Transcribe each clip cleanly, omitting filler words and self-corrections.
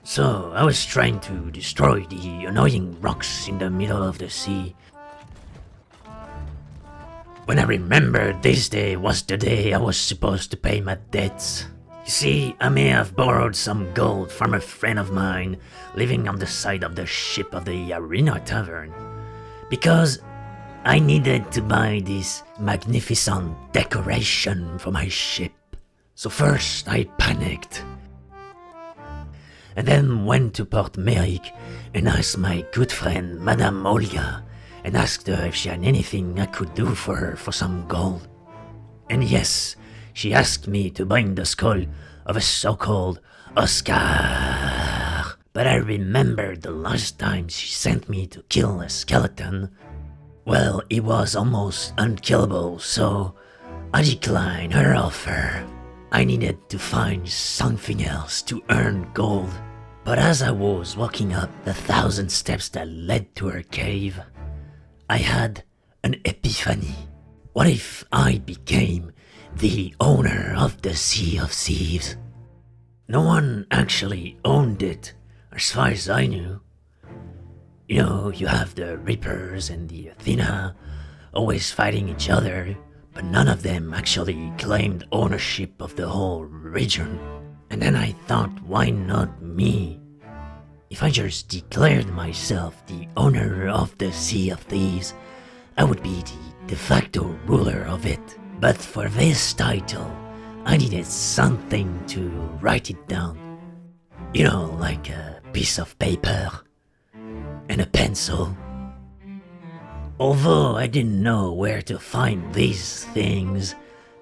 So I was trying to destroy the annoying rocks in the middle of the sea, when I remembered this day was the day I was supposed to pay my debts. You see, I may have borrowed some gold from a friend of mine living on the side of the ship of the Arena Tavern, because I needed to buy this magnificent decoration for my ship. So first I panicked, and then went to Port Merrick and asked my good friend Madame Olga, and asked her if she had anything I could do for her for some gold. And yes, she asked me to bring the skull of a so-called Oscar. But I remembered the last time she sent me to kill a skeleton. Well, it was almost unkillable, so I declined her offer. I needed to find something else to earn gold. But as I was walking up the 1,000 steps that led to her cave, I had an epiphany. What if I became the owner of the Sea of Thieves? No one actually owned it, as far as I knew. You know, you have the Reapers and the Athena always fighting each other, but none of them actually claimed ownership of the whole region. And then I thought, why not me? If I just declared myself the owner of the Sea of Thieves, I would be the de facto ruler of it. But for this title, I needed something to write it down. You know, like a piece of paper and a pencil. Although I didn't know where to find these things,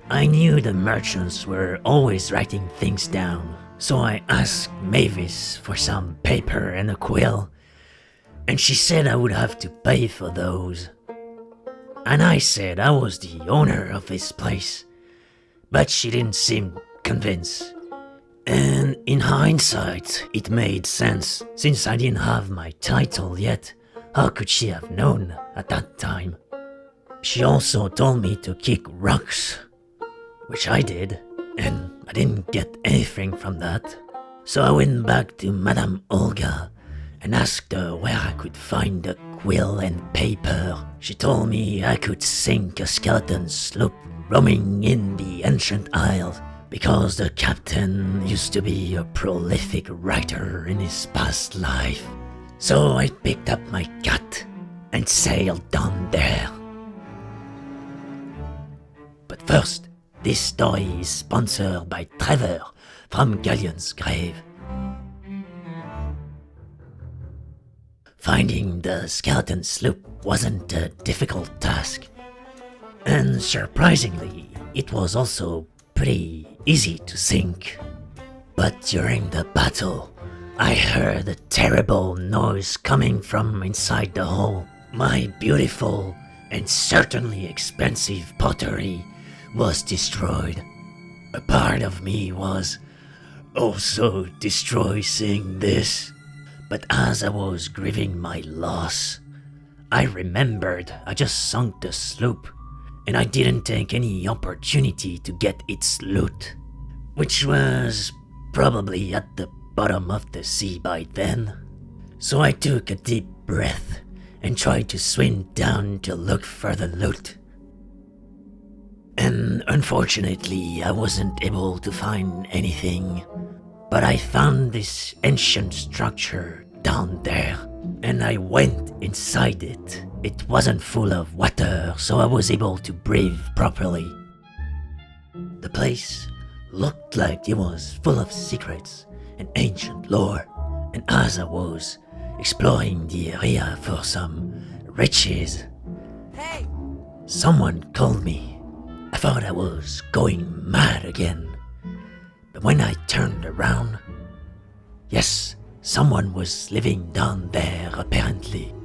I knew the merchants were always writing things down. So I asked Mavis for some paper and a quill, and she said I would have to pay for those. And I said I was the owner of this place, but she didn't seem convinced. And in hindsight, it made sense, since I didn't have my title yet. How could she have known at that time? She also told me to kick rocks, which I did, and I didn't get anything from that. So I went back to Madame Olga and asked her where I could find a quill and paper. She told me I could sink a skeleton sloop roaming in the ancient isles, because the captain used to be a prolific writer in his past life. So I picked up my cat and sailed down there. But first, this story is sponsored by Trevor from Galleon's Grave. Finding the skeleton sloop wasn't a difficult task, and surprisingly, it was also pretty easy to sink. But during the battle, I heard a terrible noise coming from inside the hull. My beautiful and certainly expensive pottery was destroyed. A part of me was also destroyed seeing this. But as I was grieving my loss, I remembered I just sunk the sloop, and I didn't take any opportunity to get its loot, which was probably at the bottom of the sea by then. So I took a deep breath and tried to swim down to look for the loot. And unfortunately, I wasn't able to find anything. But I found this ancient structure down there, and I went inside it. It wasn't full of water, so I was able to breathe properly. The place looked like it was full of secrets and ancient lore, and as I was exploring the area for some riches, Hey! someone called me. I thought I was going mad again. But when I turned around, yes, someone was living down there apparently.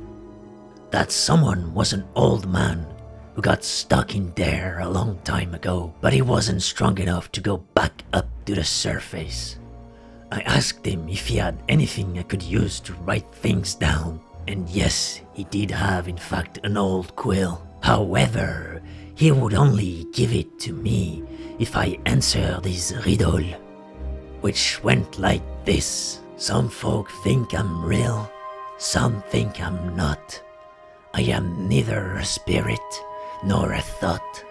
That someone was an old man who got stuck in there a long time ago, but he wasn't strong enough to go back up to the surface. I asked him if he had anything I could use to write things down, and yes, he did have in fact an old quill. However, he would only give it to me if I answered his riddle, which went like this. Some folk think I'm real, some think I'm not. I am neither a spirit nor a thought.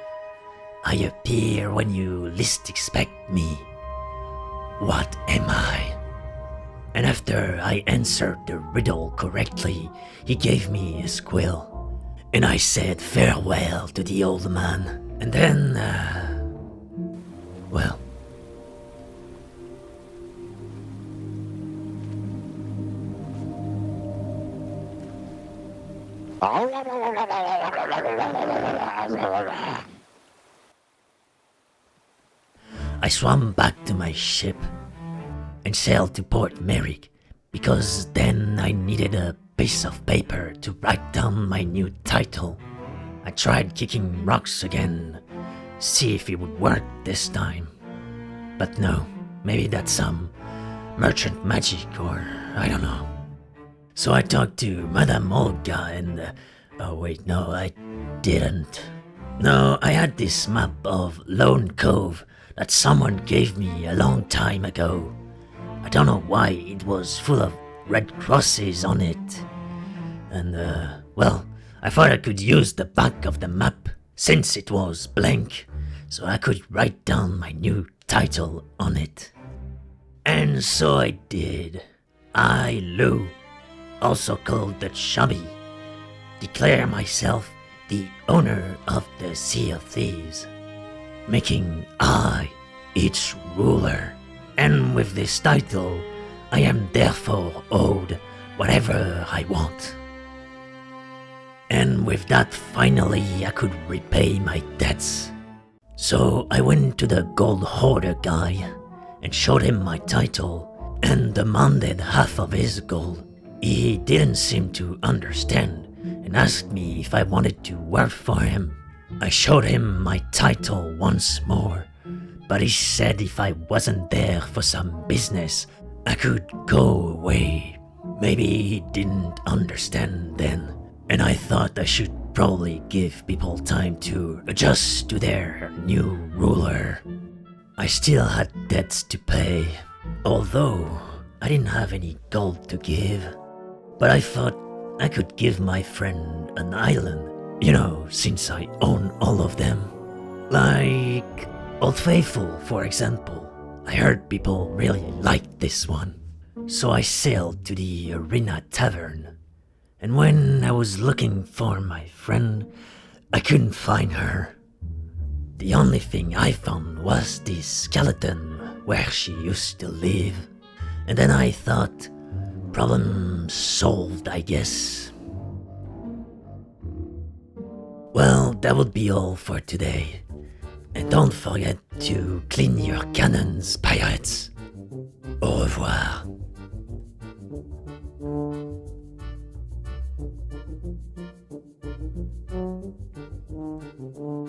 I appear when you least expect me. What am I? And after I answered the riddle correctly, he gave me a squill. And I said farewell to the old man. And then, well... I swam back to my ship and sailed to Port Merrick, because then I needed a piece of paper to write down my new title. I tried kicking rocks again, see if it would work this time. But no, maybe that's some merchant magic or I don't know. So I talked to Madame Olga and... oh wait, no, I didn't. No, I had this map of Lone Cove that someone gave me a long time ago. I don't know why it was full of red crosses on it. And, well, I thought I could use the back of the map, since it was blank, so I could write down my new title on it. And so I did. I, Lou, also called the Chubby, declare myself the owner of the Sea of Thieves, making I its ruler. And with this title, I am therefore owed whatever I want. And with that, finally, I could repay my debts. So I went to the gold hoarder guy and showed him my title and demanded half of his gold. He didn't seem to understand and asked me if I wanted to work for him. I showed him my title once more, but he said if I wasn't there for some business, I could go away. Maybe he didn't understand then, and I thought I should probably give people time to adjust to their new ruler. I still had debts to pay, although I didn't have any gold to give. But I thought I could give my friend an island, you know, since I own all of them. Like Old Faithful, for example. I heard people really liked this one. So I sailed to the Arena Tavern. And when I was looking for my friend, I couldn't find her. The only thing I found was this skeleton where she used to live. And then I thought, problem solved, I guess. Well, that would be all for today. And don't forget to clean your cannons, pirates. Au revoir.